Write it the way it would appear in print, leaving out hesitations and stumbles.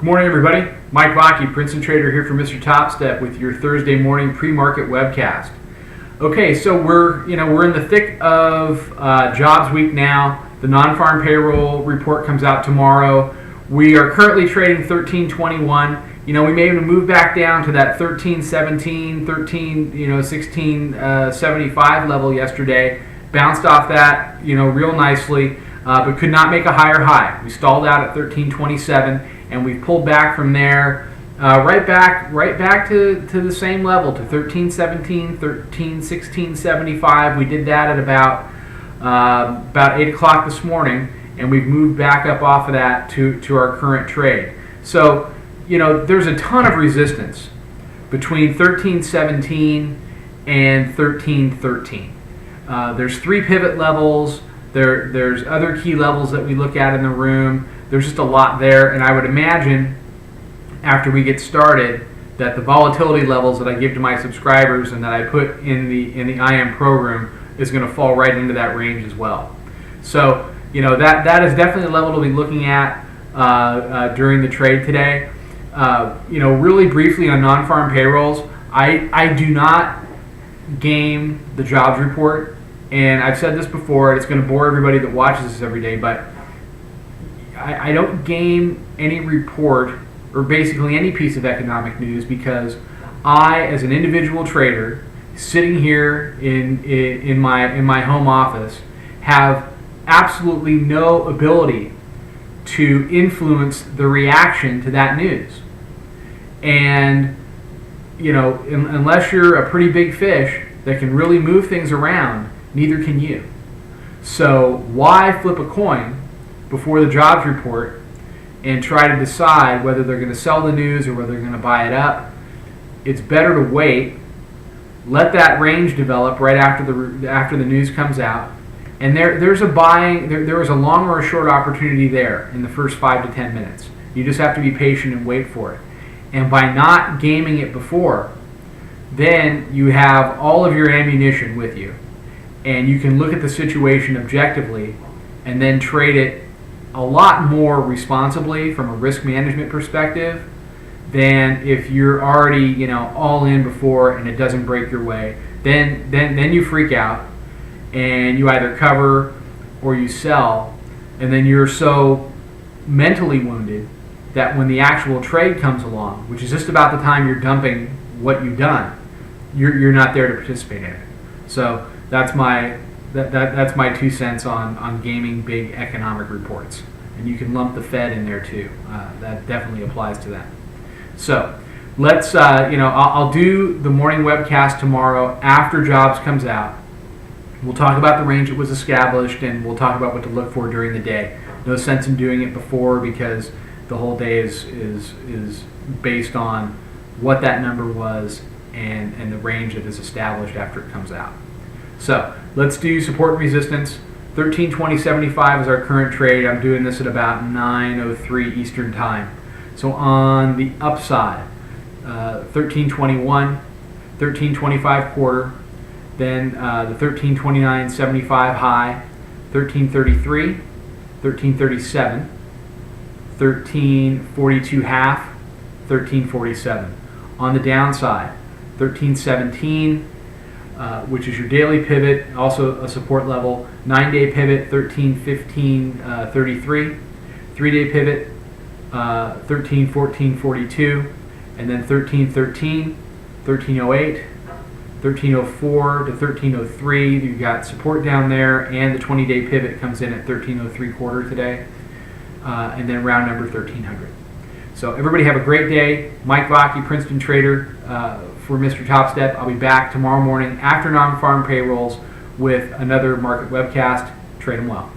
Good morning, everybody. Mike Vacchi, Princetontrader here for Mr. Topstep with your Thursday morning pre-market webcast. Okay, so we're in the thick of jobs week now. The non-farm payroll report comes out tomorrow. We are currently trading 1321. We may even move back down to that 1317, 1675 level yesterday. Bounced off that, real nicely, but could not make a higher high. We stalled out at 1327. And we've pulled back from there, right back to the same level, to 1317, 1316.75. We did that at about 8 o'clock this morning, and we've moved back up off of that to our current trade. So, there's a ton of resistance between 1317 and 1313. There's three pivot levels. There's other key levels that we look at in the room. There's just a lot there, and I would imagine after we get started that the volatility levels that I give to my subscribers and that I put in the IM program is going to fall right into that range as well. So that is definitely a level to be looking at during the trade today. Really briefly on non-farm payrolls, I do not game the jobs report, and I've said this before, and it's going to bore everybody that watches this every day, but I don't game any report or basically any piece of economic news because I, as an individual trader, sitting here in my home office, have absolutely no ability to influence the reaction to that news. And unless you're a pretty big fish that can really move things around, neither can you. So why flip a coin before the jobs report and try to decide whether they're going to sell the news or whether they're going to buy it up? It's better to wait, let that range develop right after the news comes out, and there is a long or a short opportunity there in the first 5 to 10 minutes. You just have to be patient and wait for it. And by not gaming it before, then you have all of your ammunition with you, and you can look at the situation objectively and then trade it a lot more responsibly from a risk management perspective than if you're already all in before and it doesn't break your way. Then you freak out and you either cover or you sell, and then you're so mentally wounded that when the actual trade comes along, which is just about the time you're dumping what you've done, you're not there to participate in it. So that's my 2 cents on gaming big economic reports. And you can lump the Fed in there too. That definitely applies to that. So let's, I'll do the morning webcast tomorrow after jobs comes out. We'll talk about the range that was established, and we'll talk about what to look for during the day. No sense in doing it before because the whole day is based on what that number was and the range that is established after it comes out. So let's do support and resistance. 1320.75 is our current trade. I'm doing this at about 9:03 Eastern time. So on the upside, 1321, 1325 quarter, then the 1329.75 high, 1333, 1337, 1342 half, 1347. On the downside, 1317. Which is your daily pivot, also a support level. 9-day pivot, 1315.33. 3-day pivot, 1314.42. And then 1313, 1308, 1304 to 1303. You've got support down there, and the 20-day pivot comes in at 1303 quarter today. And then round number 1300. So everybody have a great day. Mike Vacchi, Princetontrader, for Mr. Topstep. I'll be back tomorrow morning after non-farm payrolls with another market webcast. Trade them well.